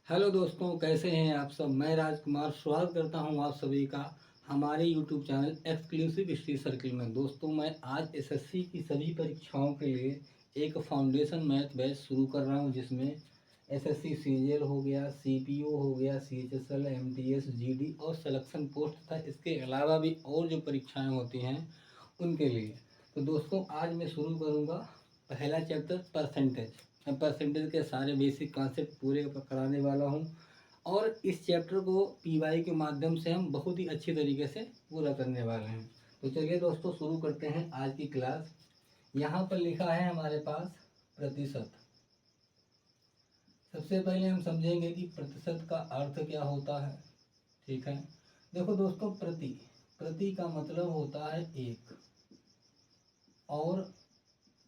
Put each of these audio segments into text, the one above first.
Hello दोस्तों, कैसे हैं आप सब। मैं राजकुमार स्वागत करता हूं आप सभी का हमारे YouTube channel exclusive history circle में। दोस्तों, मैं आज एसएससी की सभी परीक्षाओं के लिए एक फाउंडेशन मैथ बैच शुरू कर रहा हूं, जिसमें एसएससी सीजीएल हो गया, सीपीओ हो गया, सीएचएसएल, एमटीएस, जीडी और सिलेक्शन पोस्ट था। इसके अलावा भी और जो परीक्षाएँ होती हैं उनके लिए। तो दोस्तों, आज मैं शुरू करूँगा पहला चैप्टर परसेंटेज। मैं परसेंटेज के सारे बेसिक कॉन्सेप्ट पूरे कराने वाला हूँ और इस चैप्टर को पीवाई के माध्यम से हम बहुत ही अच्छी तरीके से पूरा करने वाले हैं। तो चलिए दोस्तों, शुरू करते हैं आज की क्लास। यहाँ पर लिखा है हमारे पास प्रतिशत। सबसे पहले हम समझेंगे कि प्रतिशत का अर्थ क्या होता है। ठीक है, देखो दोस्तों, प्रति प्रति का मतलब होता है एक, और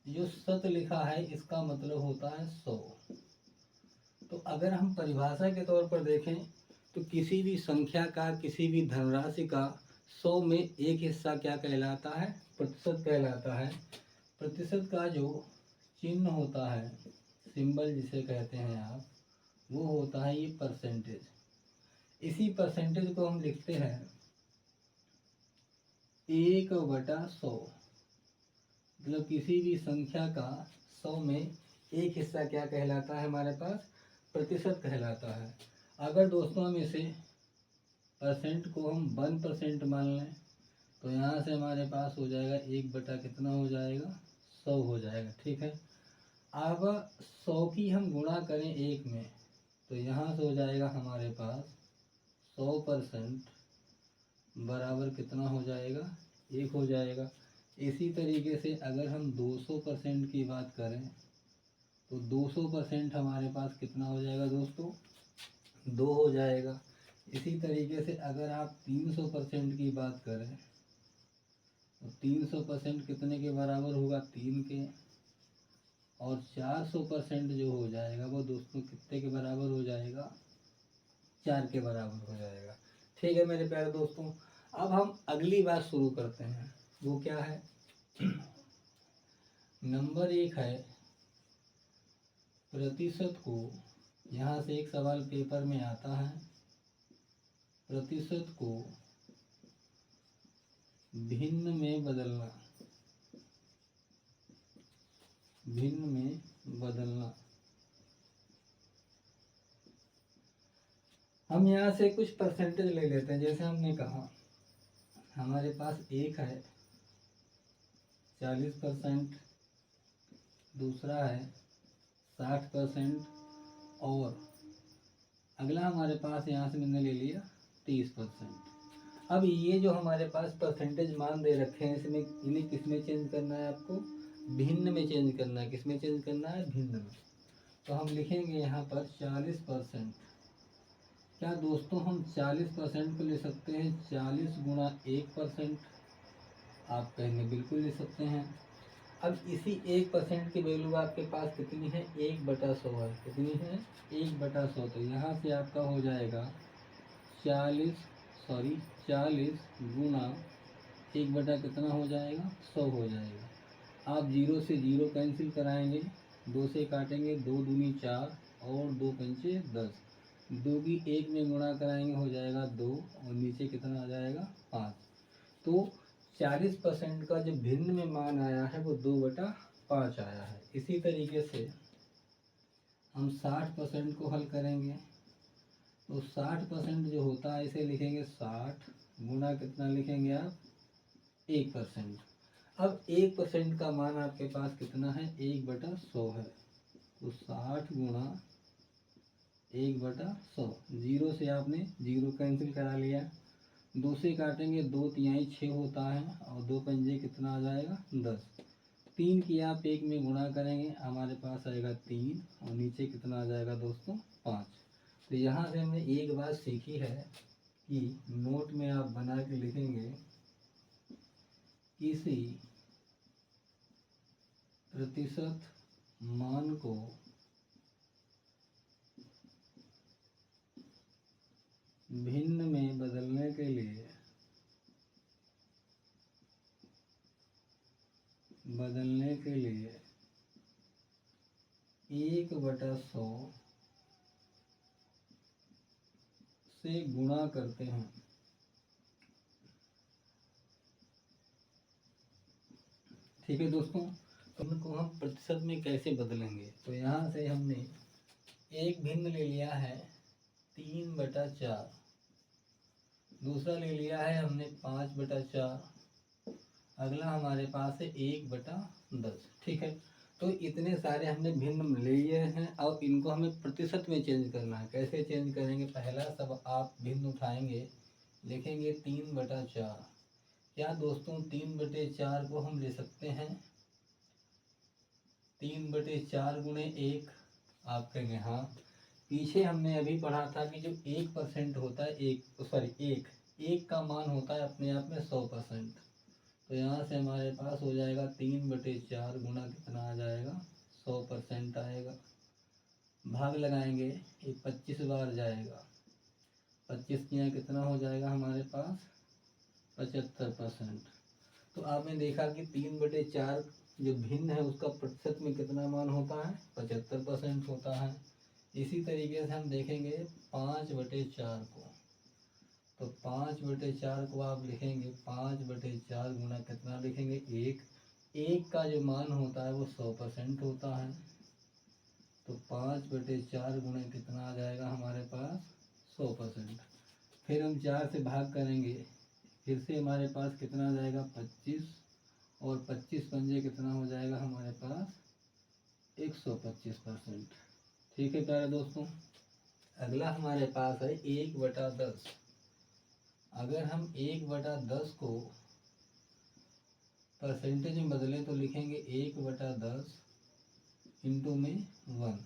जो शत लिखा है इसका मतलब होता है 100। तो अगर हम परिभाषा के तौर पर देखें तो किसी भी संख्या का, किसी भी धनराशि का 100 में एक हिस्सा क्या कहलाता है, प्रतिशत कहलाता है। प्रतिशत का जो चिन्ह होता है, सिंबल जिसे कहते हैं आप, वो होता है ये परसेंटेज। इसी परसेंटेज को हम लिखते हैं 1/100। मतलब किसी भी संख्या का 100 में एक हिस्सा क्या कहलाता है, हमारे पास प्रतिशत कहलाता है। अगर दोस्तों हम इसे परसेंट को हम 1% मान लें तो यहाँ से हमारे पास हो जाएगा 1 बटा कितना हो जाएगा, 100 हो जाएगा। ठीक है, अब 100 की हम गुणा करें 1 में तो यहाँ से हो जाएगा हमारे पास 100% बराबर कितना हो जाएगा, 1 हो जाएगा। इसी तरीके से अगर हम 200% की बात करें तो 200% हमारे पास कितना हो जाएगा दोस्तों, 2 हो जाएगा। इसी तरीके से अगर आप 300% की बात करें तो 300% कितने के बराबर होगा, 3 के। और 400% जो हो जाएगा वो दोस्तों कितने के बराबर हो जाएगा, 4 के बराबर हो जाएगा। ठीक है मेरे प्यारे दोस्तों, अब हम अगली बात शुरू करते हैं। वो क्या है, नंबर 1 है प्रतिशत को, यहाँ से एक सवाल पेपर में आता है, प्रतिशत को भिन्न में बदलना, भिन्न में बदलना। हम यहाँ से कुछ परसेंटेज ले लेते हैं। जैसे हमने कहा हमारे पास एक है 40%, दूसरा है 60%, और अगला हमारे पास यहाँ से मैंने ले लिया 30%। अब ये जो हमारे पास परसेंटेज मान दे रखे हैं, इसमें इन्हें किस में चेंज करना है, आपको भिन्न में चेंज करना है। किस में चेंज करना है, भिन्न में। तो हम लिखेंगे यहाँ पर 40%। क्या दोस्तों हम 40% को ले सकते हैं 40 गुणा 1%? आप कहेंगे बिल्कुल ले सकते हैं। अब इसी 1% की वैल्यू आपके पास कितनी है, 1/100 है। कितनी है, 1/100। तो यहाँ से आपका हो जाएगा 40 गुणा 1 बटा कितना हो जाएगा, 100 हो जाएगा। आप 0 से 0 कैंसिल कराएंगे, 2 से काटेंगे, 2 दूनी 4 और 2 पंचे 10। 2 की 1 में गुणा कराएंगे हो जाएगा 2, और नीचे कितना आ जाएगा, 5। तो 40% का जो भिन्न में मान आया है वो 2/5 आया है। इसी तरीके से हम 60% को हल करेंगे तो 60% जो होता है इसे लिखेंगे 60 गुणा कितना लिखेंगे आप, 1%। अब 1% का मान आपके पास कितना है, 1/100 है। तो 60 गुणा 1/100। 0 से आपने 0 कैंसिल करा लिया, 2 से काटेंगे, 2 तिहाई 6 होता है, और 2 पंजे कितना आ जाएगा, 10। 3 की आप 1 में गुणा करेंगे, हमारे पास आएगा 3, और नीचे कितना आ जाएगा दोस्तों, 5। तो यहाँ से हमने एक बात सीखी है कि नोट में आप बना के लिखेंगे, किसी प्रतिशत मान को भिन्न में बदलने के लिए बदलने के लिए 1/100 से गुणा करते हैं। ठीक है दोस्तों, तो उनको हम प्रतिशत में कैसे बदलेंगे? तो यहाँ से हमने एक भिन्न ले लिया है 3/4, दूसरा ले लिया है हमने 5/4, अगला हमारे पास है 1/10। ठीक है, तो इतने सारे हमने भिन्न ले लिए हैं। अब इनको हमें प्रतिशत में चेंज करना है। कैसे चेंज करेंगे? पहला सब आप भिन्न उठाएंगे, लिखेंगे 3/4। क्या दोस्तों 3/4 को हम ले सकते हैं 3/4 गुणे 1? आप कहेंगे हाँ। पीछे हमने अभी पढ़ा था कि जो 1% होता है, एक का मान होता है अपने आप में 100%। तो यहाँ से हमारे पास हो जाएगा 3/4 गुना कितना आ जाएगा? 100% आएगा। भाग लगाएंगे, ये 25 बार जाएगा, 25 के यहाँ कितना हो जाएगा हमारे पास? 75%। तो आपने देखा कि 3/4 जो भिन्न है उसका प्रतिशत में कितना मान होता है? 75% होता है। इसी तरीके से हम देखेंगे 5/4 को। तो 5/4 को आप लिखेंगे 5/4 गुना कितना लिखेंगे? 1 का जो मान होता है वो 100% होता है। तो 5/4 गुना कितना आ जाएगा हमारे पास? 100%। फिर हम 4 से भाग करेंगे, फिर से हमारे पास कितना आ जाएगा? 25, और 25 पंजे कितना हो जाएगा हमारे पास? 125%। ठीक है प्यारे दोस्तों, अगला हमारे पास है 1/10। अगर हम 1/10 को परसेंटेज में बदलें तो लिखेंगे 1/10 इंटू में 1।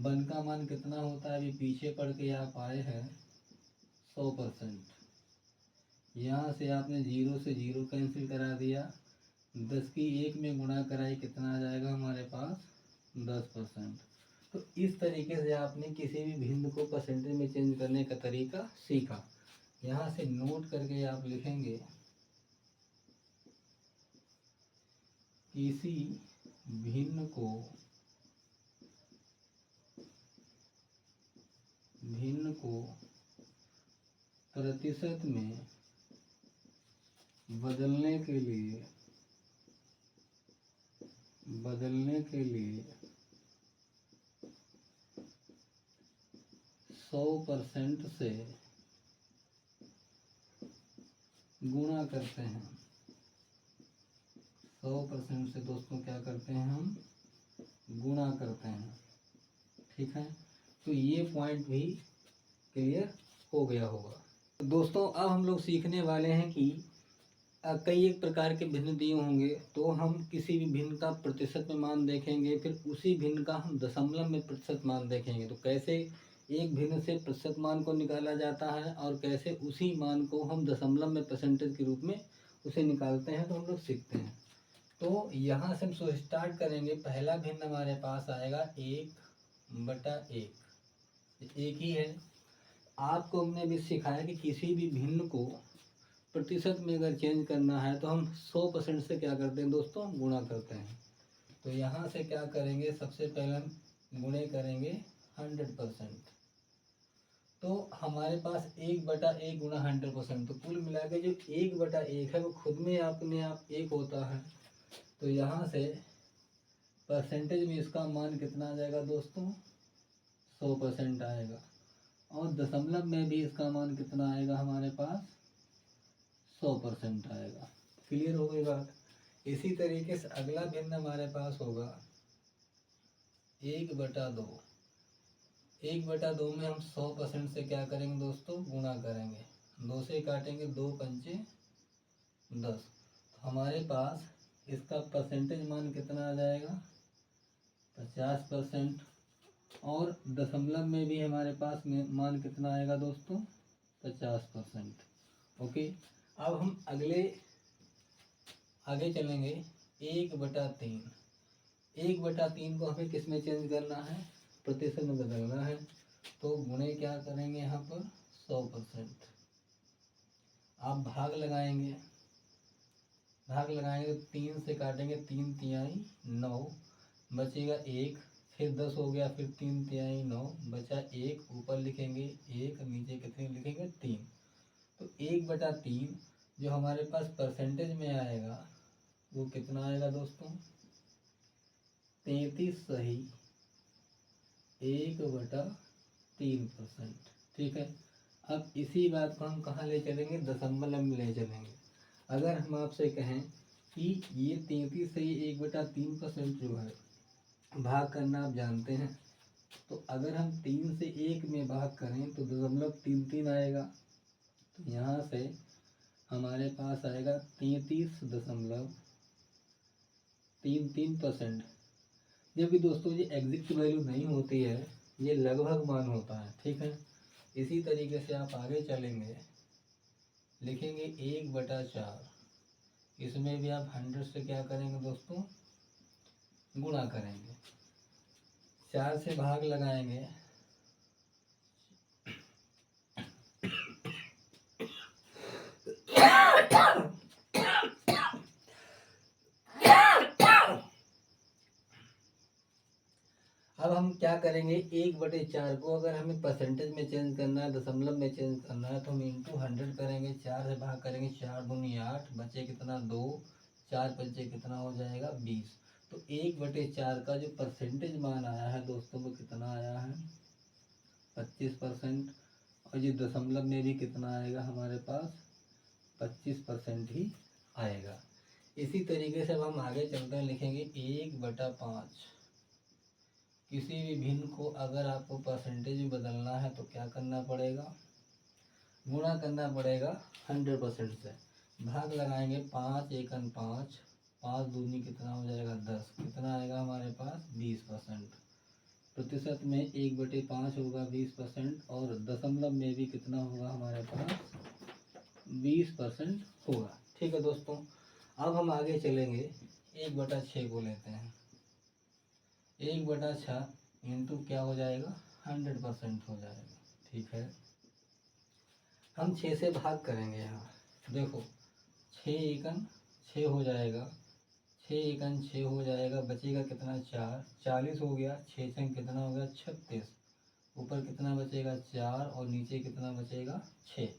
1 का मान कितना होता है? अभी पीछे पढ़ के आप आए हैं 100%। यहाँ से आपने 0 से 0 कैंसिल करा दिया, 10 की 1 में गुणा कराई, कितना आ जाएगा हमारे पास? 10%। तो इस तरीके से आपने किसी भी भिन्न को परसेंटेज में चेंज करने का तरीका सीखा। यहाँ से नोट करके आप लिखेंगे किसी भिन्न को प्रतिशत में बदलने के लिए 100% से गुणा करते हैं। 100% से दोस्तों क्या करते हैं? हम गुणा करते हैं। ठीक है, तो ये पॉइंट भी क्लियर हो गया होगा। दोस्तों अब हम लोग सीखने वाले हैं कि कई एक प्रकार के भिन्न दिए होंगे, तो हम किसी भी भिन्न का प्रतिशत में मान देखेंगे, फिर उसी भिन्न का हम दशमलव में प्रतिशत मान देखेंगे। तो कैसे एक भिन्न से प्रतिशत मान को निकाला जाता है और कैसे उसी मान को हम दशमलव में परसेंटेज के रूप में उसे निकालते हैं, तो हम लोग सीखते हैं। तो यहाँ से हम स्टार्ट करेंगे। पहला भिन्न हमारे पास आएगा 1/1, एक ही है। आपको हमने भी सिखाया कि किसी भी भिन्न को प्रतिशत में अगर चेंज करना है तो हम 100% से क्या करते हैं दोस्तों? गुणा करते हैं। तो यहाँ से क्या करेंगे? सबसे पहले हम गुणे करेंगे 100%। तो हमारे पास 1/1 गुणा 100%, तो कुल मिला के जो 1/1 है वो खुद में अपने आप 1 होता है। तो यहाँ से परसेंटेज में इसका मान कितना आ जाएगा दोस्तों? 100% आएगा। और दशमलव में भी इसका मान कितना आएगा हमारे पास? 100% आएगा। क्लियर हो गई बात? इसी तरीके से अगला भिन्न हमारे पास होगा 1/2। 1/2 में हम 100% से क्या करेंगे दोस्तों? गुणा करेंगे। 2 से काटेंगे, 2 पंचे 10। तो हमारे पास इसका परसेंटेज मान कितना आ जाएगा? 50%। और दशमलव में भी हमारे पास में मान कितना आएगा दोस्तों? 50%। ओके, अब हम आगे चलेंगे। 1/3। 1/3 को हमें किस में चेंज करना है? प्रतिशत में बदलना है। तो गुणे क्या करेंगे यहाँ पर? 100%। आप भाग लगाएंगे तो 3 से काटेंगे, 3 तिहाई 9, बचेगा 1। फिर 10 हो गया, फिर 3 तिहाई 9, बचा 1, ऊपर लिखेंगे 1, नीचे कितने लिखेंगे 3। तो 1/3 जो हमारे पास परसेंटेज में आएगा वो कितना आएगा दोस्तों, 33 सही 1/3%। ठीक है। अब इसी बात को हम कहाँ ले चलेंगे, दशमलव में ले चलेंगे। अगर हम आपसे कहें कि ये 33 सही 1/3% जो है भाग करना आप जानते हैं, तो अगर हम 3 से 1 में भाग करें तो 0.33 आएगा। तो यहाँ से हमारे पास आएगा 33.33%। जबकि दोस्तों ये एग्जैक्ट वैल्यू नहीं होती है, ये लगभग मान होता है। ठीक है। इसी तरीके से आप आगे चलेंगे, लिखेंगे 1/4। इसमें भी आप 100 से क्या करेंगे दोस्तों, गुणा करेंगे, 4 से भाग लगाएंगे, अब हम क्या करेंगे, 1/4 को अगर हमें परसेंटेज में चेंज करना है, दशमलव में चेंज करना है, तो हम इंटू 100 करेंगे, 4 से भाग करेंगे, 4 दूनी 8, बचे कितना 2, 4 बचे कितना हो जाएगा 20। तो 1/4 का जो परसेंटेज मान आया है दोस्तों वो कितना आया है 25%। और ये दशमलव में भी कितना आएगा हमारे पास 25% ही आएगा। इसी तरीके से अब हम आगे चलते हैं, लिखेंगे 1/5। किसी भी भिन्न को अगर आपको परसेंटेज में बदलना है तो क्या करना पड़ेगा, गुणा करना पड़ेगा 100% से। भाग लगाएंगे, 5 एकन 5, 5 दूनी कितना हो जाएगा 10, कितना आएगा हमारे पास 20%। प्रतिशत में 1/5 होगा 20%, और दशमलव में भी कितना होगा हमारे पास 20% होगा। ठीक है दोस्तों। अब हम आगे चलेंगे, 1/6 को लेते हैं। 1/6 इंटू क्या हो जाएगा 100% हो जाएगा। ठीक है। हम 6 से भाग करेंगे, यहाँ देखो 6 एकन 6 हो जाएगा, 6 एकन 6 हो जाएगा, बचेगा कितना 4, 40 हो गया, 6 छंग कितना हो गया 36, ऊपर कितना बचेगा 4 और नीचे कितना बचेगा 6।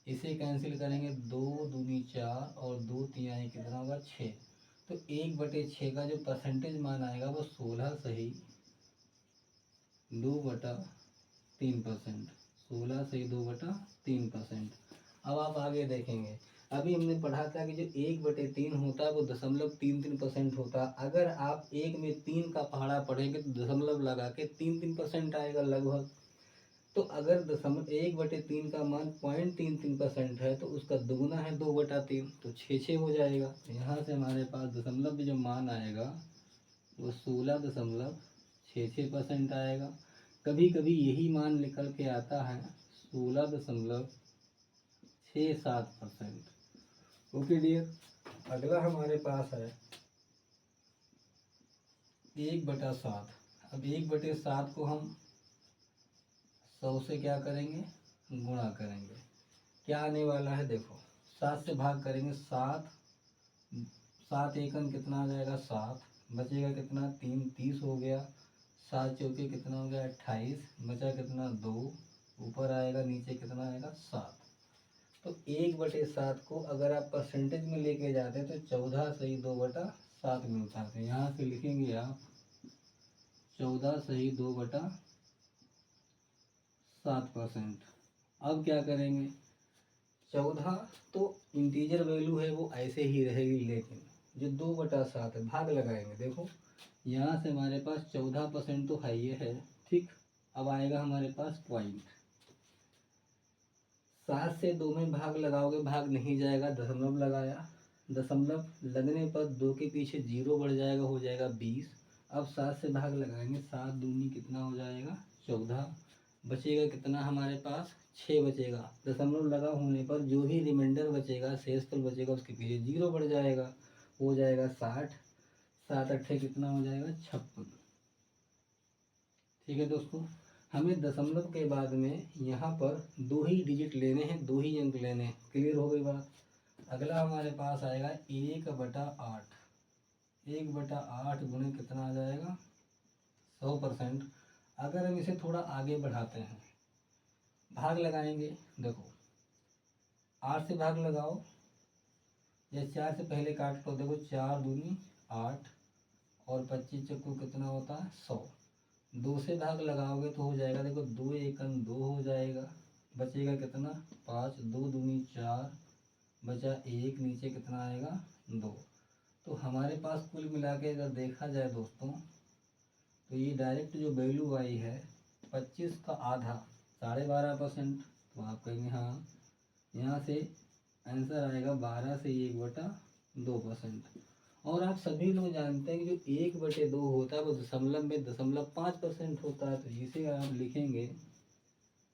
इसे कैंसिल करेंगे, 2 दूनी 4 और 2 तिहाई कितना होगा 6। तो 1/6 का जो परसेंटेज मान आएगा वो 16 सही 2/3%। 16 सही 2/3%। अब आप आगे देखेंगे, अभी हमने पढ़ा था कि जो 1/3 होता है वो 0.33% होता है। अगर आप 1 में 3 का पहाड़ा पढ़ेंगे तो दशमलव लगा के 3% आएगा लगभग। तो अगर 1/3 का मान 0.33% है तो उसका दुगुना है 2/3, तो 6 हो जाएगा। तो यहाँ से हमारे पास दशमलव में जो मान आएगा वो 16.66% आएगा। कभी कभी यही मान निकल के आता है 16.67%। Okay dear. अगला हमारे पास है 1/7। अब 1/7 को हम 100 से क्या करेंगे, गुणा करेंगे। क्या आने वाला है देखो, 7 से भाग करेंगे, 7 7 एकन कितना आ जाएगा 7, बचेगा कितना 3, 30 हो गया, 7 चौके कितना हो गया 28, बचा कितना 2, ऊपर आएगा नीचे कितना आएगा 7। तो 1/7 को अगर आप परसेंटेज में लेके जाते हैं तो 14 सही 2/7 मिलता है। यहाँ से लिखेंगे आप 14 सही 2/7%। अब क्या करेंगे, 14 तो इंटीजर वैल्यू है वो ऐसे ही रहेगी, लेकिन जो 2/7 है भाग लगाएंगे, देखो यहाँ से हमारे पास 14% तो है ये है। ठीक। अब आएगा हमारे पास पॉइंट, 7 से 2 में भाग लगाओगे, भाग नहीं जाएगा, दशमलव लगाया, दशमलव लगने पर 2 के पीछे 0 बढ़ जाएगा, हो जाएगा 20। अब 7 से भाग लगाएंगे, 7 दूनी कितना हो जाएगा 14, बचेगा कितना हमारे पास 6 बचेगा, दशमलव लगा होने पर जो भी रिमाइंडर बचेगा शेषफल बचेगा उसके पीछे 0 बढ़ जाएगा, हो जाएगा 60। 7 अट्ठे कितना हो जाएगा 56। ठीक है दोस्तों। हमें दशमलव के बाद में यहाँ पर 2 ही डिजिट लेने हैं, 2 ही अंक लेने हैं। क्लियर हो गई बात। अगला हमारे पास आएगा 1/8। 1/8 गुणे कितना आ जाएगा 100%। अगर हम इसे थोड़ा आगे बढ़ाते हैं, भाग लगाएंगे, देखो 8 से भाग लगाओ या 4 से पहले काट लो, देखो 4 दूनी 8 और 25 चक्कू कितना होता है 100। 2 से भाग लगाओगे तो हो जाएगा, देखो 2 एकम 2 हो जाएगा, बचेगा कितना 5, 2 दूनी 4, बचा 1, नीचे कितना आएगा 2। तो हमारे पास कुल मिला के अगर देखा जाए दोस्तों, तो ये डायरेक्ट जो वैल्यू आई है 25 का आधा 12.5%। तो आप कहेंगे हाँ, यहाँ से आंसर आएगा 12 से 1/2%। और आप सभी लोग जानते हैं कि जो 1/2 होता है वो दशमलव में 0.5% होता है। तो इसे आप लिखेंगे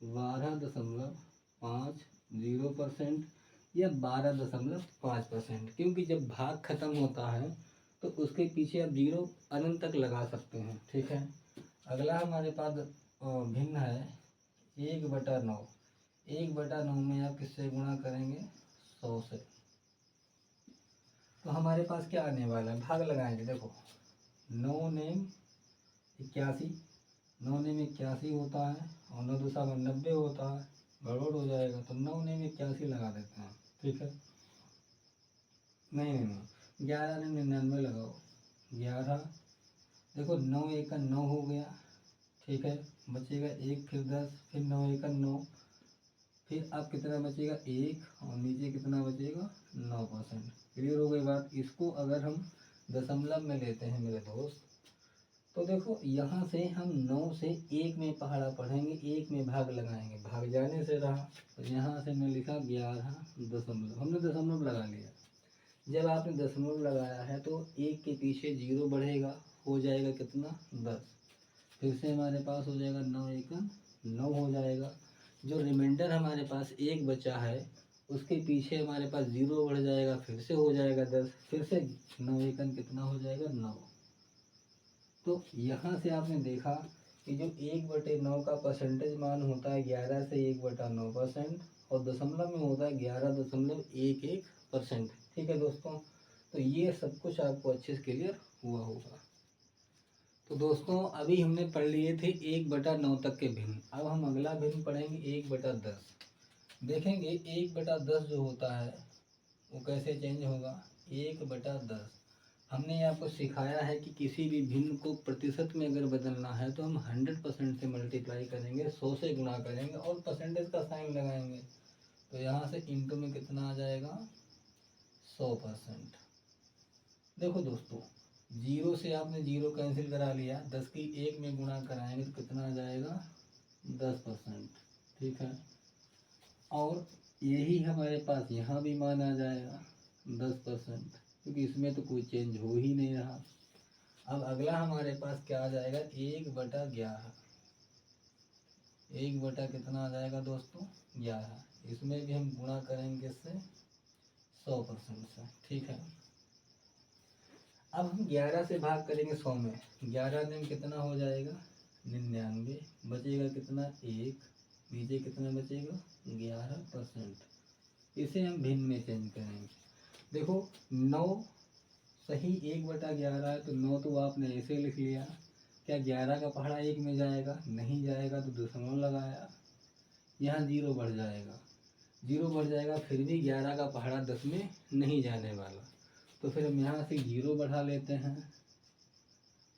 12.50% या 12.5%, क्योंकि जब भाग खत्म होता है तो उसके पीछे आप जीरो अनंत तक लगा सकते हैं। ठीक है, अगला हमारे पास भिन्न है 1/9। 1/9 में आप किससे गुणा करेंगे 100 से। तो हमारे पास क्या आने वाला है, भाग लगाएंगे, देखो 9 नेम 81, 9 नेम 81 होता है और 9 दूसरा 90 होता है, गड़बड़ हो जाएगा। तो 9 नेम 81 लगा देते हैं। ठीक है, नहीं 11 नेम 99 लगाओ, 11, देखो 9 1 9 हो गया। ठीक है, बचेगा 1, फिर 10, फिर 9 1 9, फिर अब कितना बचेगा 1 और नीचे कितना बचेगा 9%। क्लियर हो गई बात। इसको अगर हम दशमलव में लेते हैं मेरे दोस्त, तो देखो यहाँ से हम 9 से 1 में पहाड़ा पढ़ेंगे, 1 में भाग लगाएंगे, भाग जाने से रहा, तो यहाँ से मैं लिखा 11 दशमलव, हमने दशमलव लगा लिया। जब आपने दशमलव लगाया है तो 1 के पीछे 0 बढ़ेगा, हो जाएगा कितना 10, फिर से हमारे पास हो जाएगा 9 1 9 हो जाएगा। जो रिमाइंडर हमारे पास 1 बचा है उसके पीछे हमारे पास 0 बढ़ जाएगा, फिर से हो जाएगा 10, फिर से 9 1 कितना हो जाएगा 9। तो यहाँ से आपने देखा कि जो 1/9 का परसेंटेज मान होता है 11 से 1/9% और दशमलव में होता है 11.11%। ठीक है दोस्तों, तो ये सब कुछ आपको अच्छे से क्लियर हुआ होगा। तो दोस्तों अभी हमने पढ़ लिए थे 1/9 तक के भिन्न। अब हम अगला भिन्न पढ़ेंगे 1/10। देखेंगे 1/10 जो होता है वो कैसे चेंज होगा। 1/10 हमने आपको सिखाया है कि किसी भी भिन्न को प्रतिशत में अगर बदलना है तो हम 100% से मल्टीप्लाई करेंगे, 100 से गुणा करेंगे और परसेंटेज का साइन लगाएंगे। तो यहाँ से इंटू में कितना आ जाएगा 100%। देखो दोस्तों, 0 से आपने 0 कैंसिल करा लिया, 10 की 1 में गुणा कराएंगे तो कितना आ जाएगा 10%। ठीक है, और यही हमारे पास यहाँ भी मान आ जाएगा 10%, क्योंकि इसमें तो कोई चेंज हो ही नहीं रहा। अब अगला हमारे पास क्या आ जाएगा 1/11। 1 कितना आ जाएगा दोस्तों 11, इसमें भी हम गुणा करेंगे इससे 100% से। ठीक है, अब हम 11 से भाग करेंगे 100 में, 11 में कितना हो जाएगा 99, बचेगा कितना 1, नीचे कितना बचेगा 11%। इसे हम भिन्न में चेंज करेंगे। देखो 9 सही 1/11 है, तो 9 तो आपने ऐसे लिख लिया। क्या 11 का पहाड़ा 1 में जाएगा, नहीं जाएगा, तो दशमलव लगाया, यहाँ 0 बढ़ जाएगा, 0 बढ़ जाएगा, फिर भी 11 का पहाड़ा 10 में नहीं जाने वाला, तो फिर हम यहाँ से 0 बढ़ा लेते हैं।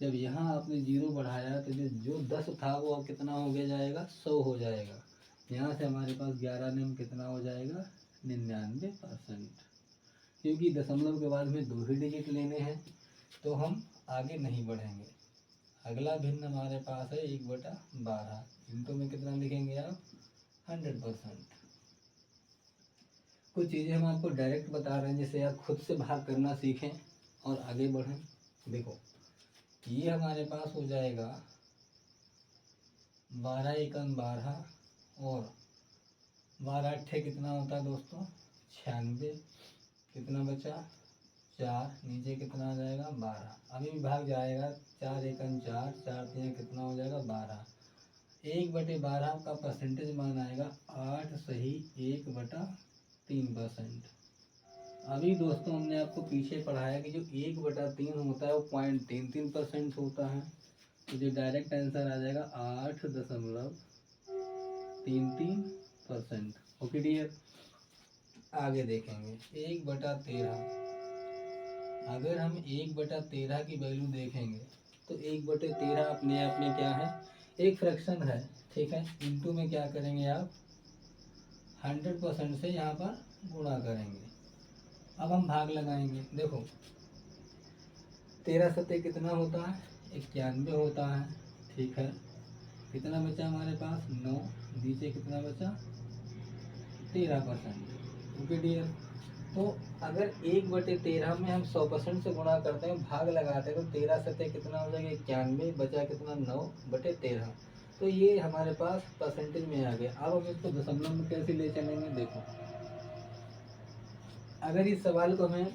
जब यहाँ आपने 0 बढ़ाया तो जो 10 था वो अब कितना हो गया जाएगा 100 हो जाएगा। यहाँ से हमारे पास 11 में कितना हो जाएगा 99%। क्योंकि दशमलव के बाद में 2 ही डिजिट लेने हैं तो हम आगे नहीं बढ़ेंगे। अगला भिन्न हमारे पास है 1/12, इनको में कितना लिखेंगे आप 100%। कुछ चीज़ें हम आपको डायरेक्ट बता रहे हैं जिससे आप खुद से भाग करना सीखें और आगे बढ़ें। देखो ये हमारे पास हो जाएगा 12 एकम 12 और 12 अट्ठे कितना होता है दोस्तों 96, कितना बचा 4, नीचे कितना आ जाएगा 12, अभी भी भाग जाएगा 4 एकम 4, 4 3 कितना हो जाएगा 12। 1/12 का परसेंटेज मान आएगा 8 सही 1/3%। अभी दोस्तों हमने आपको पीछे पढ़ाया कि जो 1/3 होता है वो 0.33% होता है। तो जो डायरेक्ट आंसर आ जाएगा 8.33%। ओके डियर, आगे देखेंगे 1/13। अगर हम 1/13 की वैल्यू देखेंगे तो 1/13 अपने आप में क्या है, एक फ्रैक्शन है, ठीक है। इंटू में क्या करेंगे आप 100% से यहाँ पर गुणा करेंगे। अब हम भाग लगाएंगे। देखो 13 सत्ते कितना होता है, 91 होता है, ठीक है। कितना बचा हमारे पास 9, नीचे कितना बचा 13%। ओके डियर, तो अगर 1/13 में हम 100% से गुणा करते हैं, भाग लगाते हैं, तो 13 सत्ते कितना हो जाएगा 91, बचा कितना 9/13। तो ये हमारे पास परसेंटेज में आ गया। अब हम इसको दशमलव में कैसे ले चलेंगे, देखो अगर इस सवाल को हमें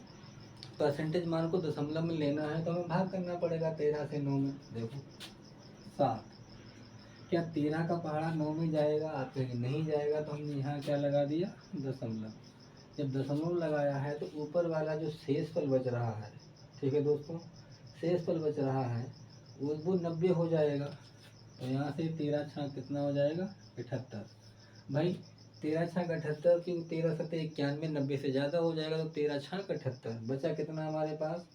परसेंटेज मान को दशमलव में लेना है तो हमें भाग करना पड़ेगा 13 से 9 में। देखो 7, क्या 13 का पहाड़ा 9 में जाएगा, आप कहेंगे नहीं जाएगा, तो हमने यहाँ क्या लगा दिया दशमलव। जब दशमलव लगाया है तो ऊपर वाला जो शेष फल बच रहा है, ठीक है दोस्तों, शेष फल बच रहा है वो 90 हो जाएगा। तो यहाँ से 13 छाक कितना हो जाएगा 78। भाई 13 छाक 78, क्योंकि 13 सत्ते 91, 90 से ज़्यादा हो जाएगा, तो 13 छाक 78 बचा कितना हमारे पास।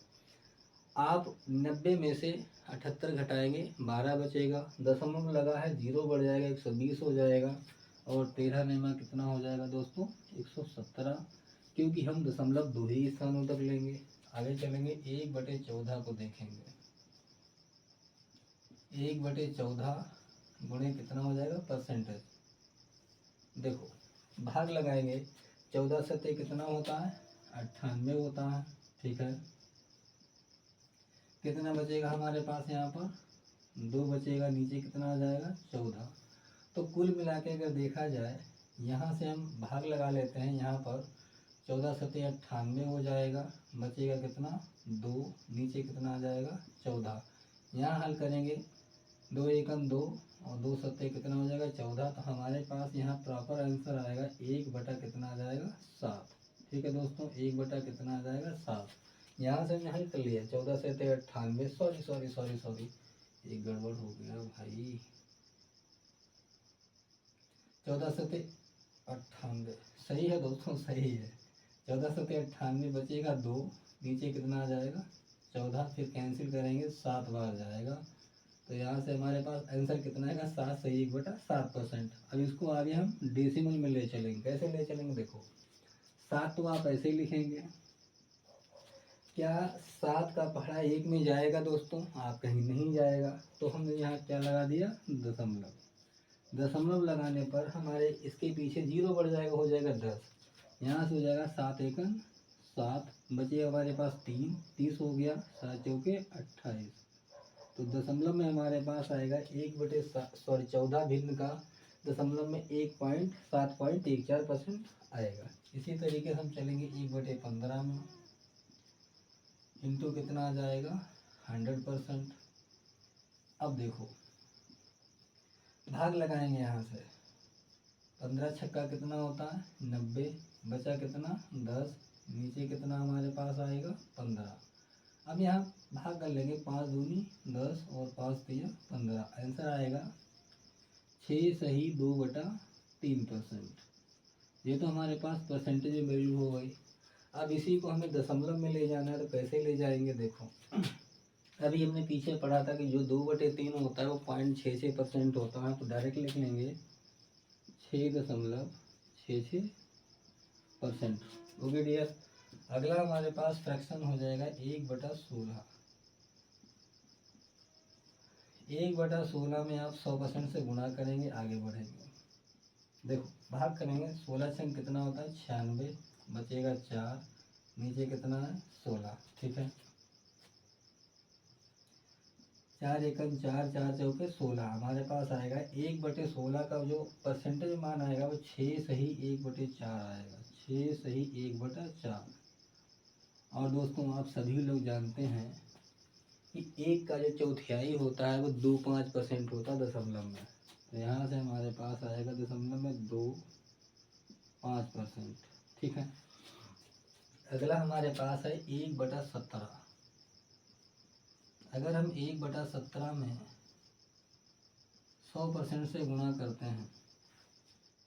आप 90 में से 78 घटाएंगे 12 बचेगा, दशमलव लगा है 0 बढ़ जाएगा 120 हो जाएगा, और 13 नेमा कितना हो जाएगा दोस्तों 117, क्योंकि हम दशमलव 2 ही स्थानों तक लेंगे। आगे चलेंगे 1/14 को देखेंगे। 1/14 गुणे कितना हो जाएगा परसेंटेज। देखो भाग लगाएंगे, 14 सत्ते कितना होता है 98 होता है, ठीक है। कितना बचेगा हमारे पास, यहाँ पर 2 बचेगा, नीचे कितना आ जाएगा 14। तो कुल मिला के अगर देखा जाए, यहाँ से हम भाग लगा लेते हैं, यहाँ पर 14 सत्ते 98 हो जाएगा, बचेगा कितना 2, नीचे कितना आ जाएगा 14। यहाँ हल करेंगे 2 एकम 2 और 2 सत्ते कितना हो जाएगा 14। तो हमारे पास यहाँ प्रॉपर आंसर आएगा 1 कितना आ जाएगा 7। ठीक है दोस्तों, 1 कितना आ जाएगा 7। यहाँ से हमने हल कर लिया 14 सत्ते 98, सॉरी एक गड़बड़ हो गया भाई, 14 सत्ते 98 सही है दोस्तों, सही है। 14 सत्ते 98 बचेगा 2, नीचे कितना आ जाएगा 14, फिर कैंसिल करेंगे 7 बार जाएगा। तो यहाँ से हमारे पास आंसर कितना आएगा 7 सही 1/7%। अब इसको आगे हम डेसिमल में ले चलेंगे। कैसे ले चलेंगे, देखो 7 तो आप ऐसे ही लिखेंगे, क्या 7 का पहाड़ा 1 में जाएगा दोस्तों, आप कहीं नहीं जाएगा, तो हमने यहाँ क्या लगा दिया दशमलव। दशमलव लगाने पर हमारे इसके पीछे 0 बढ़ जाएगा, हो जाएगा 10। यहाँ से हो जाएगा 7 एकम 7, बचे हमारे पास 3, 30 हो गया, 7 चौके 28। तो दशमलव में हमारे पास आएगा 14 भिन्न का दशमलव में 7.14% आएगा। इसी तरीके से हम चलेंगे 1/15 में, इंटू कितना आ जाएगा 100%। अब देखो भाग लगाएंगे, यहाँ से 15 छक्का कितना होता है 90, बचा कितना 10, नीचे कितना हमारे पास आएगा 15। अब यहाँ भाग कर लेंगे, 5 दूनी 10 और 5 तिया 15, आंसर आएगा 6 सही 2/3%। ये तो हमारे पास परसेंटेज में वैल्यू हो गई। अब इसी को हमें दशमलव में ले जाना है, तो कैसे ले जाएंगे, देखो अभी हमने पीछे पढ़ा था कि जो 2/3 होता है वो 0.66% होता है, तो डायरेक्ट लिख लेंगे 6.66%। ओके डियर, अगला हमारे पास फ्रैक्शन हो जाएगा 1/16। 1/16 में आप 100% से गुणा करेंगे, आगे बढ़ेंगे। देखो भाग करेंगे, 16 छंग कितना होता है 96, बचेगा 4, नीचे कितना है 16, ठीक है। 4 एकम 4, 4 चौके 16, हमारे पास आएगा 1/16 का जो परसेंटेज मान आएगा वो 6 सही 1/4 आएगा, 6 सही 1/4। और दोस्तों आप सभी लोग जानते हैं कि 1 का जो चौथाई होता है वो 2.5% होता है दशमलव में, तो यहाँ से हमारे पास आएगा दशमलव में 2.5%, ठीक है। अगला हमारे पास है 1/17। अगर हम 1/17 में 100% से गुणा करते हैं।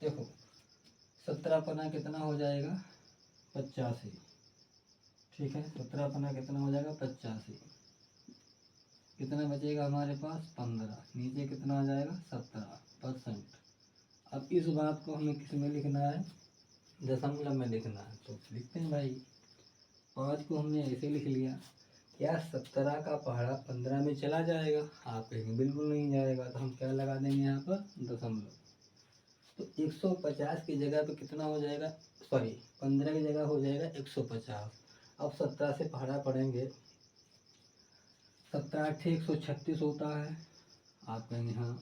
देखो 17 पना कितना हो जाएगा 85, ठीक है। 17 पना कितना हो जाएगा 85, कितना बचेगा हमारे पास 15, नीचे कितना आ जाएगा 17%। अब इस बात को हमें किस में लिखना है, दशमलव में लिखना है। तो लिखते हैं भाई, 5 को हमने ऐसे लिख लिया, क्या 17 का पहाड़ा 15 में चला जाएगा? आप कहेंगे बिल्कुल नहीं जाएगा, तो हम क्या लगा देंगे यहाँ पर दशमलव। तो 150 की जगह पे कितना हो जाएगा, सॉरी 15 की जगह हो जाएगा 150। अब 17 से पहाड़ा पढ़ेंगे, 17 8 136 होता है। आप कहेंगे हाँ,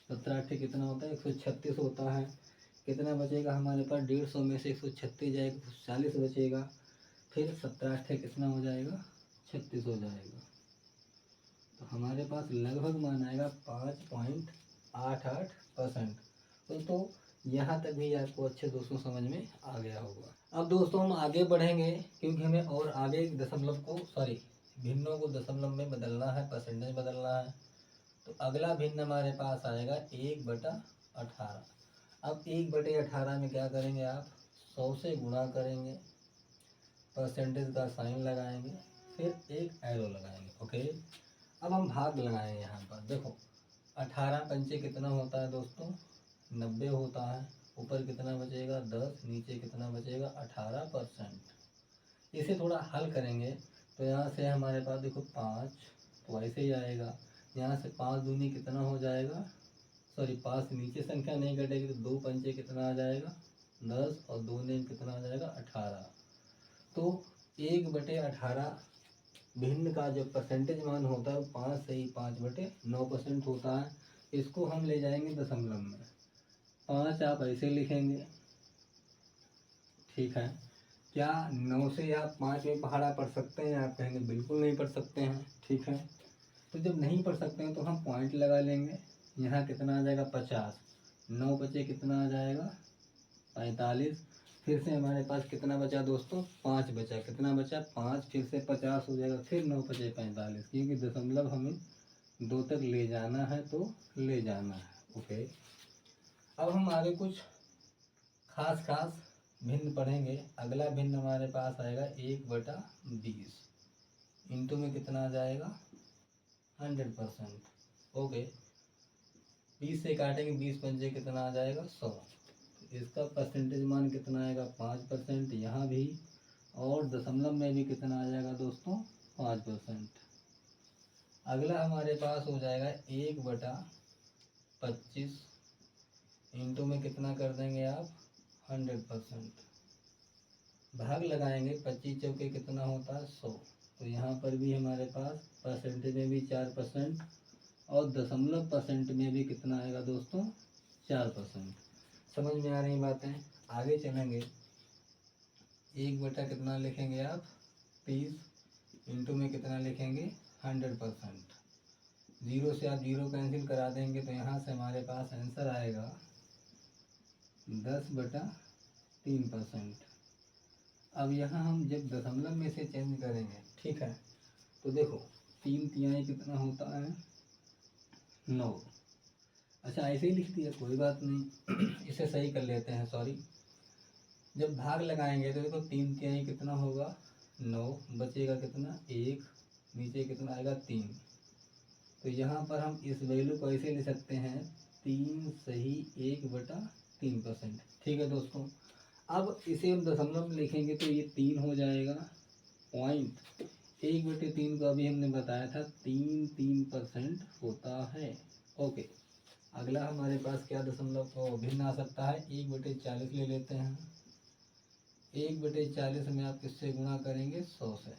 17 8 कितना होता है 136 होता है। कितना बचेगा हमारे पास, 150 में से 136 जाएगा तो 40 बचेगा। फिर 17 8 कितना हो जाएगा 36 हो जाएगा। तो हमारे पास लगभग मान आएगा 5.88%। तो यहाँ तक भी आपको अच्छे दोस्तों समझ में आ गया होगा। अब दोस्तों हम आगे बढ़ेंगे, क्योंकि हमें और आगे दशमलव को सॉरी भिन्नों को दशमलव में बदलना है, परसेंटेज बदलना है। तो अगला भिन्न हमारे पास आएगा 1/18। अब 1/18 में क्या करेंगे आप, 100 से गुणा करेंगे, परसेंटेज का साइन लगाएंगे, फिर एक एरो लगाएंगे। ओके, अब हम भाग लगाएंगे यहाँ पर। देखो 18 पंचे कितना होता है दोस्तों 90 होता है। ऊपर कितना बचेगा 10, नीचे कितना बचेगा 18%। इसे थोड़ा हल करेंगे तो यहाँ से हमारे पास देखो 5 तो ऐसे ही आएगा। यहाँ से 5 दूनी कितना हो जाएगा, सॉरी 5 से नीचे संख्या नहीं कटेगी तो 2 पंचे कितना आ जाएगा 10 और 2 ने कितना आ जाएगा 18। तो 1/18 भिन्न का जो परसेंटेज मान होता है वो 5 से ही 5/9% होता है। इसको हम ले जाएंगे दशमलव में। 5 आप ऐसे लिखेंगे, ठीक है। क्या 9 से आप 5 में पहाड़ा पढ़ सकते हैं? आप कहेंगे बिल्कुल नहीं पढ़ सकते हैं, ठीक है। तो जब नहीं पढ़ सकते हैं तो हम पॉइंट लगा लेंगे। यहाँ कितना आ जाएगा 50, 9 बचे कितना आ जाएगा 45। फिर से हमारे पास कितना बचा दोस्तों 5 बचा, कितना बचा 5, फिर से 50 हो जाएगा, फिर 9 बचे 45, क्योंकि दशमलव हमें 2 तक ले जाना है तो ले जाना है। ओके, अब हम आगे कुछ खास भिन्न पढ़ेंगे। अगला भिन्न हमारे पास आएगा 1/20, इंटू में कितना आ जाएगा 100%। ओके, 20 से काटेंगे, 20 पंजे कितना आ जाएगा 100। इसका परसेंटेज मान कितना आएगा 5%, यहाँ भी, और दशमलव में भी कितना आ जाएगा दोस्तों 5%। अगला हमारे पास हो जाएगा 1/25, इंटू में कितना कर देंगे आप 100%। भाग लगाएंगे, 25 चौके कितना होता है 100। तो यहाँ पर भी हमारे पास परसेंटेज में भी 4% और दशमलव परसेंट में भी कितना आएगा दोस्तों 4%। समझ में आ रही बातें? आगे चलेंगे, 1 कितना लिखेंगे आप 30, इंटू में कितना लिखेंगे 100%। 0 से आप 0 कैंसिल करा देंगे तो यहाँ से हमारे पास आंसर आएगा 10/3%। अब यहाँ हम जब दशमलव में से चेंज करेंगे, ठीक है, तो देखो 3 तिहाई कितना होता है 9। अच्छा ऐसे ही लिख दिया, कोई बात नहीं इसे सही कर लेते हैं, सॉरी। जब भाग लगाएंगे तो देखो 3 तिहाई कितना होगा 9, बचेगा कितना 1, नीचे कितना आएगा 3। तो यहाँ पर हम इस वैल्यू को ऐसे ले सकते हैं 3 सही 1/3%, ठीक है दोस्तों। अब इसे हम दशमलव में लिखेंगे तो ये 3 हो जाएगा पॉइंट 1/3 को अभी हमने बताया था 3% होता है। ओके, अगला हमारे पास क्या दशमलव को भिन्न आ सकता है 1/40 ले लेते हैं। 1/40 में आप किससे गुणा करेंगे 100 से,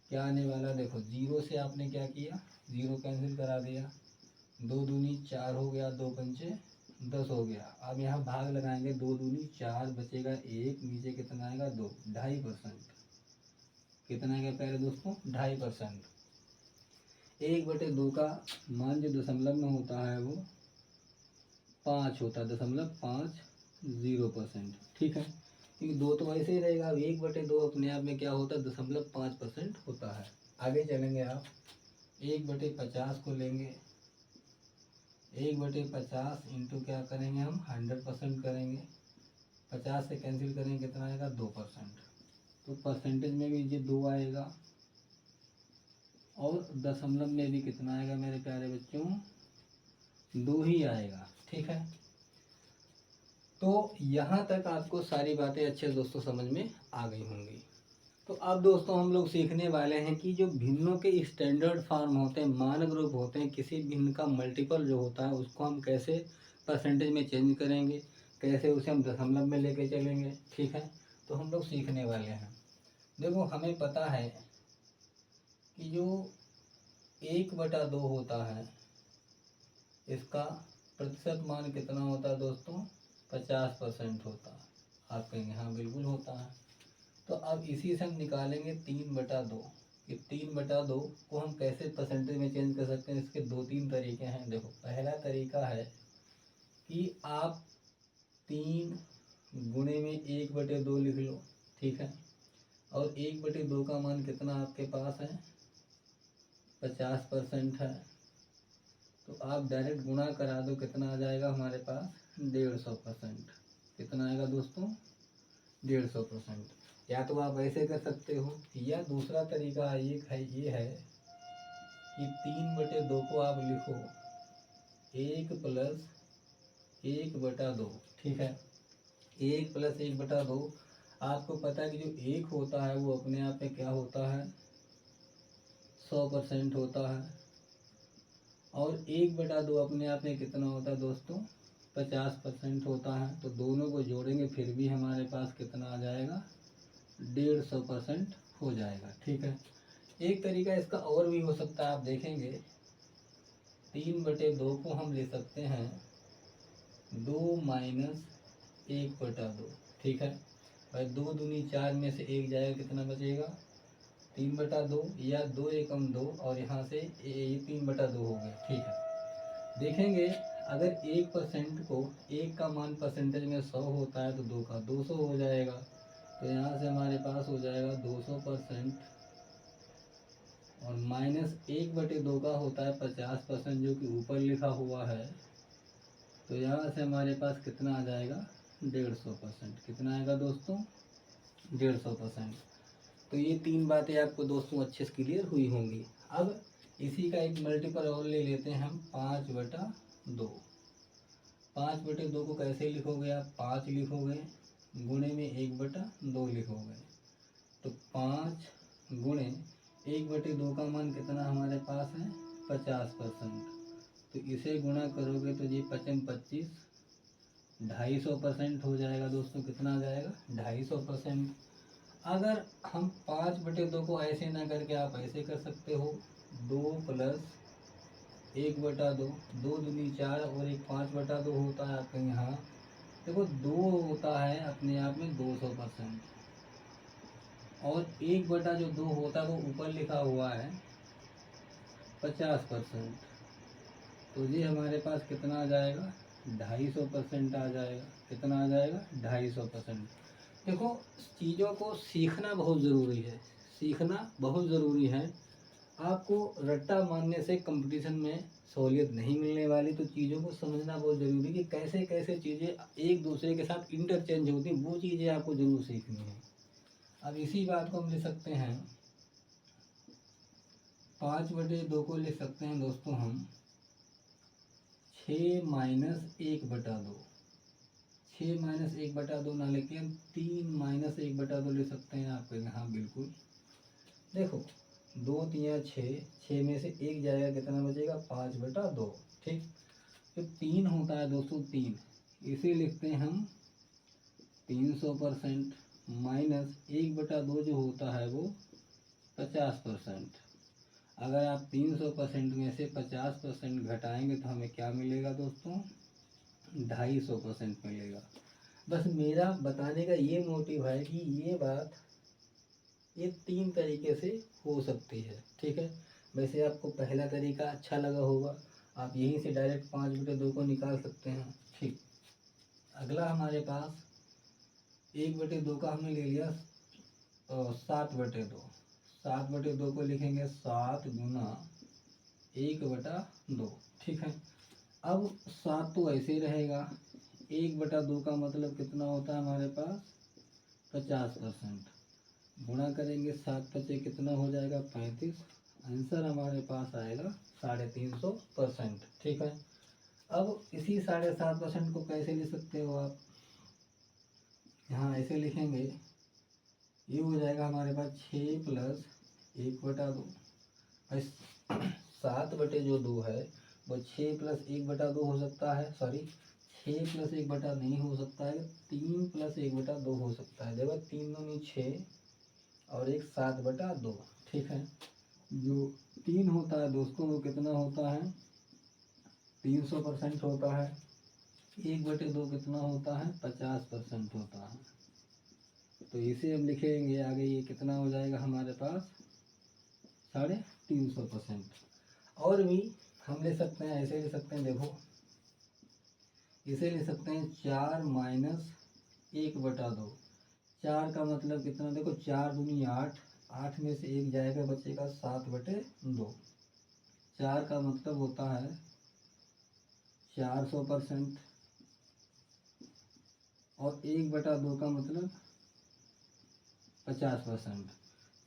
क्या आने वाला देखो 0 से आपने क्या किया 0 कैंसिल करा दिया, 2 दूनी 4 हो गया, 2 पंचे 10 हो गया। अब यहाँ भाग लगाएंगे, 2 दूनी 4, बचेगा 1, नीचे कितना आएगा 2, 2.5%। कितना आएगा पहले दोस्तों 2.5%। 1/2 का मान जो दशमलव में होता है वो 5 होता है, 0.50%, ठीक है। क्योंकि 2 तो ऐसे ही रहेगा, 1/2 अपने आप में क्या होता है 0.5% होता है। आगे चलेंगे आप 1/50 को लेंगे, 1/50 इंटू क्या करेंगे हम 100% करेंगे, 50 से कैंसिल करेंगे कितना आएगा 2%, तो परसेंटेज में भी ये 2 आएगा और दशमलव में भी कितना आएगा मेरे प्यारे बच्चों 2 ही आएगा। ठीक है, तो यहाँ तक आपको सारी बातें अच्छे दोस्तों समझ में आ गई होंगी। तो अब दोस्तों हम लोग सीखने वाले हैं कि जो भिन्नों के स्टैंडर्ड फॉर्म होते हैं, मानक रूप होते हैं, किसी भिन्न का मल्टीपल जो होता है उसको हम कैसे परसेंटेज में चेंज करेंगे, कैसे उसे हम दशमलव में लेके चलेंगे। ठीक है, तो हम लोग सीखने वाले हैं। देखो हमें पता है कि जो 1/2 होता है इसका प्रतिशत मान कितना होता है दोस्तों 50% होता है। आप कहेंगे हाँ बिल्कुल होता है। तो अब इसी से हम निकालेंगे 3/2 कि 3/2 को हम कैसे परसेंटेज में चेंज कर सकते हैं। इसके 2-3 तरीके हैं। देखो पहला तरीका है कि आप 3 गुणे में 1/2 लिख लो। ठीक है, और 1/2 का मान कितना आपके पास है 50% है, तो आप डायरेक्ट गुणा करा दो, कितना आ जाएगा हमारे पास 150%। कितना आएगा दोस्तों 150%। या तो आप ऐसे कर सकते हो, या दूसरा तरीका ये है कि 3/2 को आप लिखो 1 + 1/2। ठीक है, 1 + 1/2 आपको पता है कि जो 1 होता है वो अपने आप में क्या होता है 100% होता है, और 1/2 अपने आप में कितना होता है दोस्तों 50% होता है। तो दोनों को जोड़ेंगे फिर भी हमारे पास कितना आ जाएगा 150% हो जाएगा। ठीक है, एक तरीका इसका और भी हो सकता है, आप देखेंगे 3/2 को हम ले सकते हैं 2 - 1/2। ठीक है भाई, 2 दूनी 4 में से 1 जाएगा, कितना बचेगा 3/2, या 2 एकम 2 और यहाँ से ये 3/2 हो गया। ठीक है, देखेंगे अगर 1% को 1 का मान परसेंटेज में 100 होता है तो 2 का 200 हो जाएगा। तो यहाँ से हमारे पास हो जाएगा 200%, और -1/2 का होता है 50% जो कि ऊपर लिखा हुआ है। तो यहाँ से हमारे पास कितना आ जाएगा 150%। कितना आएगा दोस्तों 150%। तो ये 3 बातें आपको दोस्तों अच्छे से क्लियर हुई होंगी। अब इसी का एक मल्टीपल और ले लेते हैं हम 5/2। 5/2 को कैसे लिखोगे आप 5 लिखोगे, गुणे में 1/2 लिखोगे, तो 5 गुणे 1/2 का मान कितना हमारे पास है 50%। तो इसे गुणा करोगे तो ये 25 250% हो जाएगा दोस्तों। कितना आ जाएगा 250%। अगर हम 5/2 को ऐसे ना करके आप ऐसे कर सकते हो 2 + 1/2, 2 दूनी 4 और एक 5/2 होता है आपके यहाँ। देखो 2 होता है अपने आप में 200%, और 1/2 होता है वो ऊपर लिखा हुआ है 50%। तो ये हमारे पास कितना आ जाएगा 250% आ जाएगा। कितना आ जाएगा 250%। देखो चीज़ों को सीखना बहुत ज़रूरी है, सीखना बहुत ज़रूरी है। आपको रट्टा मारने से कंपटीशन में सहूलियत नहीं मिलने वाली। तो चीज़ों को समझना बहुत ज़रूरी है कि कैसे कैसे चीज़ें एक दूसरे के साथ इंटरचेंज होती हैं, वो चीज़ें आपको ज़रूर सीखनी है। अब इसी बात को हम ले सकते हैं 5/2 को ले सकते हैं दोस्तों हम 6 - 1/2। 6 - 1/2 ना लेके हम 3 - 1/2 ले सकते हैं। आपके यहाँ बिल्कुल देखो 2 × 3 = 6, 6 में से 1 जाएगा, कितना बचेगा 5/2। ठीक, तो 3 होता है दोस्तों 3, इसे लिखते हैं हम 300% माइनस 1/2 जो होता है वो 50%। अगर आप 300% में से 50% घटाएंगे तो हमें क्या मिलेगा दोस्तों 250% मिलेगा। बस मेरा बताने का ये मोटिव है कि ये बात ये 3 तरीके से हो सकती है। ठीक है, वैसे आपको पहला तरीका अच्छा लगा होगा, आप यहीं से डायरेक्ट 5/2 को निकाल सकते हैं। ठीक, अगला हमारे पास 1/2 का हमने ले लिया 7/2। 7/2 को लिखेंगे 7 × 1/2। ठीक है, अब 7 तो ऐसे ही रहेगा, 1/2 का मतलब कितना होता है हमारे पास 50%। गुणा करेंगे 7 × 5 कितना हो जाएगा 35। आंसर हमारे पास आएगा 350%। ठीक है। अब इसी 7.5% को कैसे लिख सकते हो आप, यहाँ ऐसे लिखेंगे, ये हो जाएगा हमारे पास 6 + 1/2। 7/2 है वो 6 + 1/2 हो सकता है, सॉरी 6 + 1/2 नहीं हो सकता है, 3 + 1/2 हो सकता है। देखो 3 दूनी 6 और एक 7/2। ठीक है। जो 3 होता है दोस्तों वो कितना होता है 300% होता है। 1/2 कितना होता है 50% होता है। तो इसे हम लिखेंगे आगे, ये कितना हो जाएगा हमारे पास 350%। और भी हम ले सकते हैं, ऐसे ले सकते हैं, देखो इसे ले सकते हैं 4 - 1/2। 4 का मतलब कितना, देखो 4 दूनी 8, 8 में से 1 जाएगा बचेगा 7/2। 4 का मतलब होता है 400%। और 1/2 का मतलब 50%।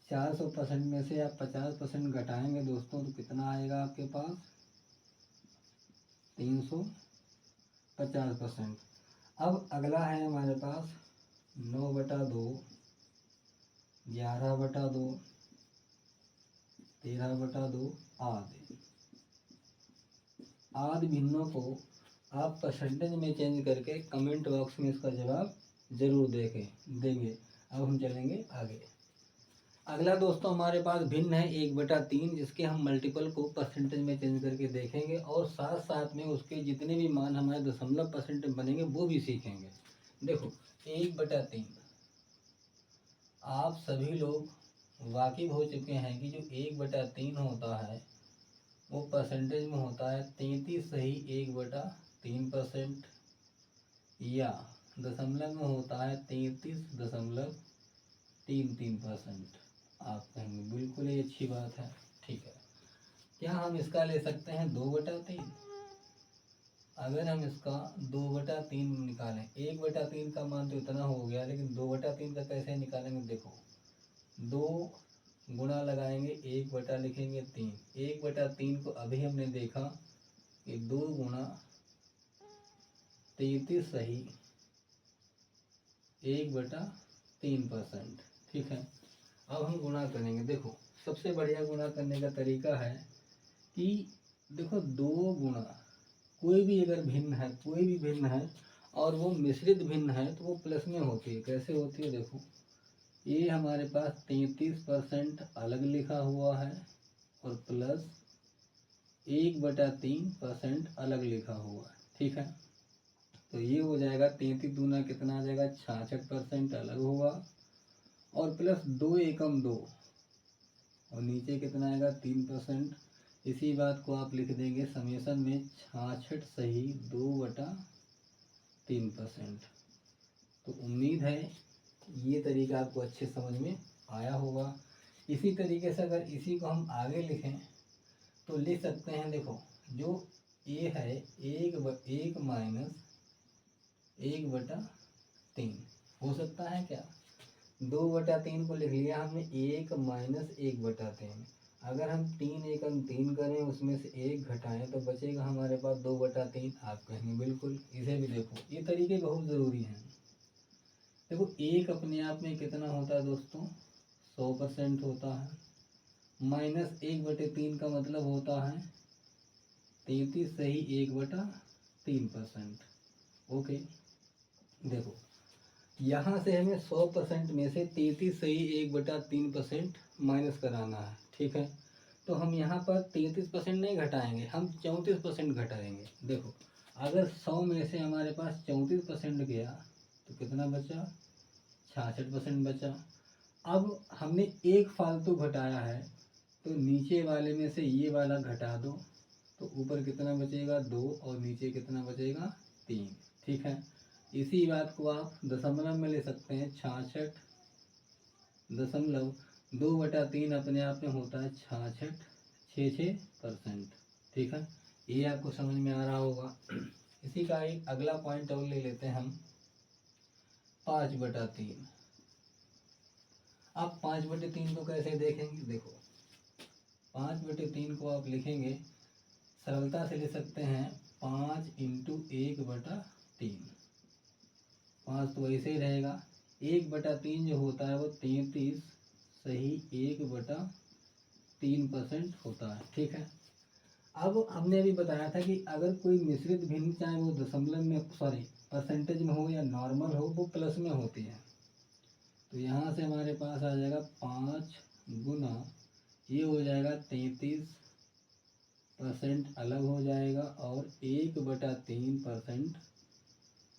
400% में से आप 50% घटाएंगे दोस्तों तो कितना आएगा आपके पास 350%। अब अगला है हमारे पास 9/2, 11/2, 13/2 आदि। आदि भिन्नों को आप परसेंटेज में चेंज करके कमेंट बॉक्स में इसका जवाब जरूर देंगे। अब हम चलेंगे आगे। अगला दोस्तों हमारे पास भिन्न है 1/3, जिसके हम मल्टीपल को परसेंटेज में चेंज करके देखेंगे और साथ साथ में उसके जितने भी मान हमारे दशमलव परसेंटेज बनेंगे वो भी सीखेंगे। देखो 1/3 आप सभी लोग वाकिफ हो चुके हैं कि जो 1/3 होता है वो परसेंटेज में होता है 33.1/3%, या दशमलव में होता है 33.33%। आप कहेंगे बिल्कुल ही अच्छी बात है। ठीक है, क्या हम इसका ले सकते हैं 2/3? अगर हम इसका 2/3 निकालें, 1/3 का मान तो इतना हो गया, लेकिन 2/3 का कैसे निकालेंगे, देखो 2 गुणा लगाएंगे 1 लिखेंगे 3। 1/3 को अभी हमने देखा कि 2 गुणा 33 सही 1/3%। ठीक है। अब हम गुणा करेंगे। देखो सबसे बढ़िया गुणा करने का तरीका है कि देखो 2 गुणा कोई भी अगर भिन्न है, कोई भी भिन्न है और वो मिश्रित भिन्न है तो वो प्लस में होती है। कैसे होती है, देखो ये हमारे पास 33% अलग लिखा हुआ है और प्लस 1/3% अलग लिखा हुआ है। ठीक है। तो ये हो जाएगा 33 दूना कितना आ जाएगा 66% अलग होगा और प्लस 2 एकम 2 और नीचे कितना आएगा 3%। इसी बात को आप लिख देंगे समेसन में 66 सही 2/3%। तो उम्मीद है ये तरीका आपको अच्छे समझ में आया होगा। इसी तरीके से अगर इसी को हम आगे लिखें तो लिख सकते हैं, देखो जो ए है 1/3 हो सकता है क्या, 2/3 को लिख लिया हमने 1 - 1/3। अगर हम 3 एकम 3 करें उसमें से 1 घटाएं तो बचेगा हमारे पास 2/3। आप कहेंगे बिल्कुल, इसे भी देखो, ये तरीके बहुत ज़रूरी हैं। देखो 1 अपने आप में कितना होता है दोस्तों 100% होता है, -1/3 का मतलब होता है 33 सही 1/3%। ओके, देखो यहाँ से हमें 100% में से 33 सही 1/3% माइनस कराना है। ठीक है। तो हम यहाँ पर 33% नहीं घटाएंगे, हम 34% घटाएंगे। देखो अगर 100 में से हमारे पास 34% गया तो कितना बचा 66% बचा। अब हमने एक फालतू घटाया है तो नीचे वाले में से ये वाला घटा दो तो ऊपर कितना बचेगा 2 और नीचे कितना बचेगा 3। ठीक है। इसी बात को आप दशमलव में ले सकते हैं 66.2/3 अपने आप में होता है 66%। ठीक है। ये आपको समझ में आ रहा होगा। इसी का एक अगला पॉइंट और ले लेते हैं हम, 5/3। आप 5/3 को कैसे देखेंगे? देखो 5/3 को आप लिखेंगे, सरलता से लिख सकते हैं 5 × 1/3। 5 तो वैसे ही रहेगा, 1/3 जो होता है वो 33 सही 1/3% होता है। ठीक है। अब हमने अभी बताया था कि अगर कोई मिश्रित भिन्न, चाहे वो दशमलव में परसेंटेज में हो या नॉर्मल हो, वो प्लस में होती है। तो यहाँ से हमारे पास आ जाएगा 5 गुना, ये हो जाएगा 33% अलग हो जाएगा और 1/3%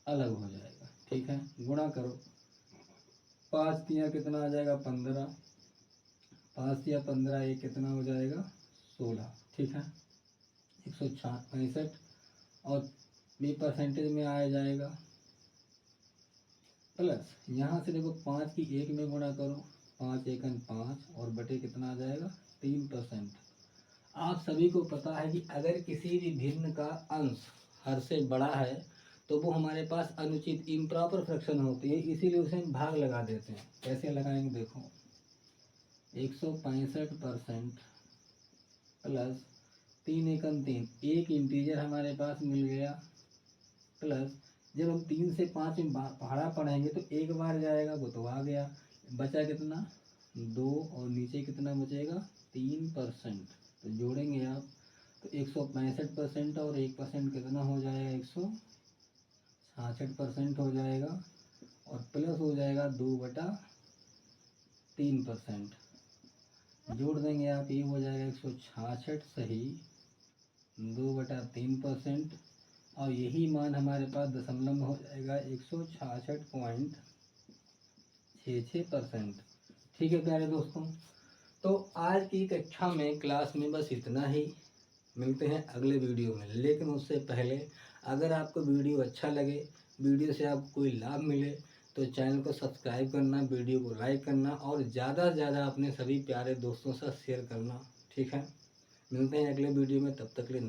अलग हो जाएगा। ठीक है, गुणा करो, 5 तिया कितना आ जाएगा 15, 5 तिया 15, ये कितना हो जाएगा 16। ठीक है, 165 और बी परसेंटेज में आ जाएगा प्लस, यहाँ से देखो 5 की 1 में गुणा करो, 5 एकन 5 और बटे कितना आ जाएगा 3%। आप सभी को पता है कि अगर किसी भी भिन्न का अंश हर से बड़ा है तो वो हमारे पास अनुचित इम्प्रॉपर फ्रैक्शन होती है, इसीलिए उसे हम भाग लगा देते हैं। कैसे लगाएंगे? देखो 165% प्लस 3 एकम 3, एक इंटीजर हमारे पास मिल गया, प्लस जब हम 3 से 5 में पहाड़ा पढ़ेंगे तो एक बार जाएगा, वो तो आ गया, बचा कितना 2 और नीचे कितना बचेगा 3%। तो जोड़ेंगे आप तो 165% और 1% कितना हो जाएगा 166% हो जाएगा और प्लस हो जाएगा 2/3%। जोड़ देंगे आप, ये हो जाएगा 166 सही 2/3% और यही मान हमारे पास दशमलव में हो जाएगा 166.66%। ठीक है प्यारे दोस्तों, तो आज की कक्षा में क्लास में बस इतना ही। मिलते हैं अगले वीडियो में, लेकिन उससे पहले अगर आपको वीडियो अच्छा लगे, वीडियो से आपको कोई लाभ मिले तो चैनल को सब्सक्राइब करना, वीडियो को लाइक करना और ज़्यादा से ज़्यादा अपने सभी प्यारे दोस्तों से शेयर करना। ठीक है, मिलते हैं अगले वीडियो में, तब तक के लिए